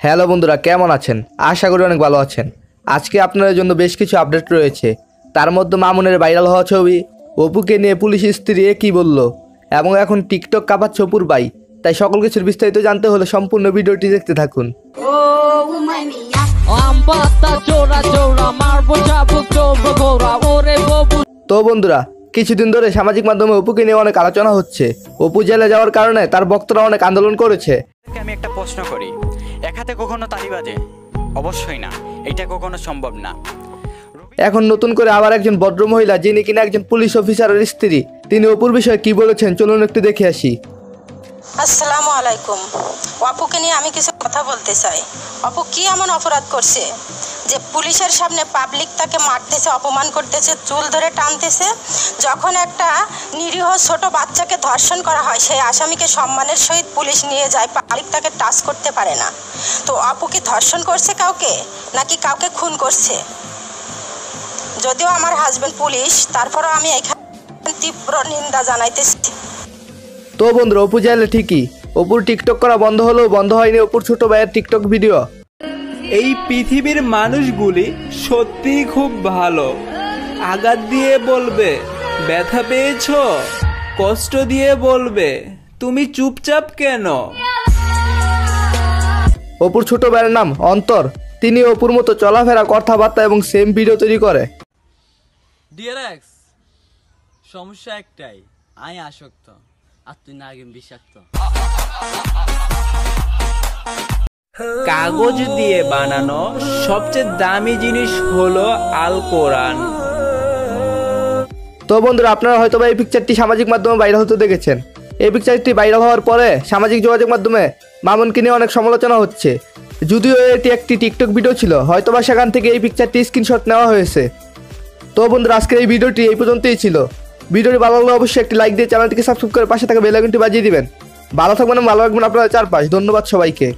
Hello বন্ধুরা, কেমন আছেন? আশা করি অনেক ভালো আছেন। আজকে আপনাদের জন্য বেশ কিছু আপডেট রয়েছে। তার মধ্যে মামুনের ভাইরাল হওয়া ছবি, অপুকে নিয়ে পুলিশ স্ত্রী কি বলল, এবং এখন টিকটক কাঁপাচ্ছে অপুর ভাই। তাই সকল কিছুর বিস্তারিত জানতে হলে সম্পূর্ণ ভিডিওটি দেখতে থাকুন। তো বন্ধুরা, কিছুদিন ধরে সামাজিক মাধ্যমে অপুকে নিয়ে অনেক আলোচনা হচ্ছে। অপু জেলে যাওয়ার কারণে তার ভক্তরা অনেক আন্দোলন করেছে। আমি একটা প্রশ্ন করি, এক হাতে কখনো তালি বাজে? অবশ্যই না, এটা কখনো সম্ভব না। এখন নতুন করে আবার একজন ভদ্র মহিলা, যিনি কিনা একজন পুলিশ অফিসারের স্ত্রী, তিনি অপুর বিষয়ে কি বলেছেন চলুন একটু দেখে আসি। আসসালামু আলাইকুম। অপুকে নিয়ে আমি কিছু কথা বলতে চাই। অপু কি এমন অপরাধ করছে যে পুলিশের সামনে পাবলিক তাকে মারতেছে, অপমান করতেছে, চুল ধরে টানতেছে? যখন একটা নিরীহ ছোট বাচ্চাকে ধর্ষণ করা হয়, সেই আসামিকে সম্মানের সহিত পুলিশ নিয়ে যায়, পাবলিক তাকে টাচ করতে পারে না। তো অপু কি ধর্ষণ করছে কাউকে, নাকি কাউকে খুন করছে? যদিও আমার হাজবেন্ড পুলিশ, তারপরও আমি এখানে তীব্র নিন্দা জানাইতেছি। তো বন্ধুরা, অপু জেলে ঠিকই, অপুর টিকটক করা বন্ধ হলেও বন্ধ হয়নি অপুর ছোট ভাইয়ের টিকটক ভিডিও। এই পৃথিবীর মানুষগুলি সত্যিই খুব ভালো। আঘাত দিয়ে বলবে ব্যথা পেয়েছ, কষ্ট দিয়ে বলবে তুমি চুপচাপ কেন। অপুর ছোট ভাইয়ের নাম অন্তর। তিনি অপুর মতো চলাফেরা, কথাবার্তা এবং সেম ভিডিও তৈরি করে। ডিয়ার এক্স, সমস্যা একটাই, আমি আসক্ত আর তুই না বিষাক্ত। কাগজ দিয়ে বানানো সবচেয়ে দামি জিনিস হলো আল কোরআন। তো বন্ধুরা, আপনারা হয়তো এই পিকচারটি সামাজিক মাধ্যমে ভাইরাল হতে দেখেছেন। এই পিকচারটি ভাইরাল হওয়ার পরে সামাজিক যোগাযোগ মাধ্যমে মামুনকে নিয়ে অনেক সমালোচনা হচ্ছে। যদিও এটি একটি টিকটক ভিডিও ছিল, হয়তোবা সেখান থেকে এই পিকচারটি স্ক্রিনশট নেওয়া হয়েছে। তো বন্ধুরা, আজকের এই ভিডিওটি এই পর্যন্তই ছিল। ভিডিওটি ভালো লাগলে অবশ্যই একটি লাইক দিয়ে চ্যানেলটিকে সাবস্ক্রাইব করে পাশে থাকা বেল আইকনটি বাজিয়ে দিবেন। ভালো থাকবেন, ভালো রাখবেন আপনারা চারপাশ। ধন্যবাদ সবাইকে।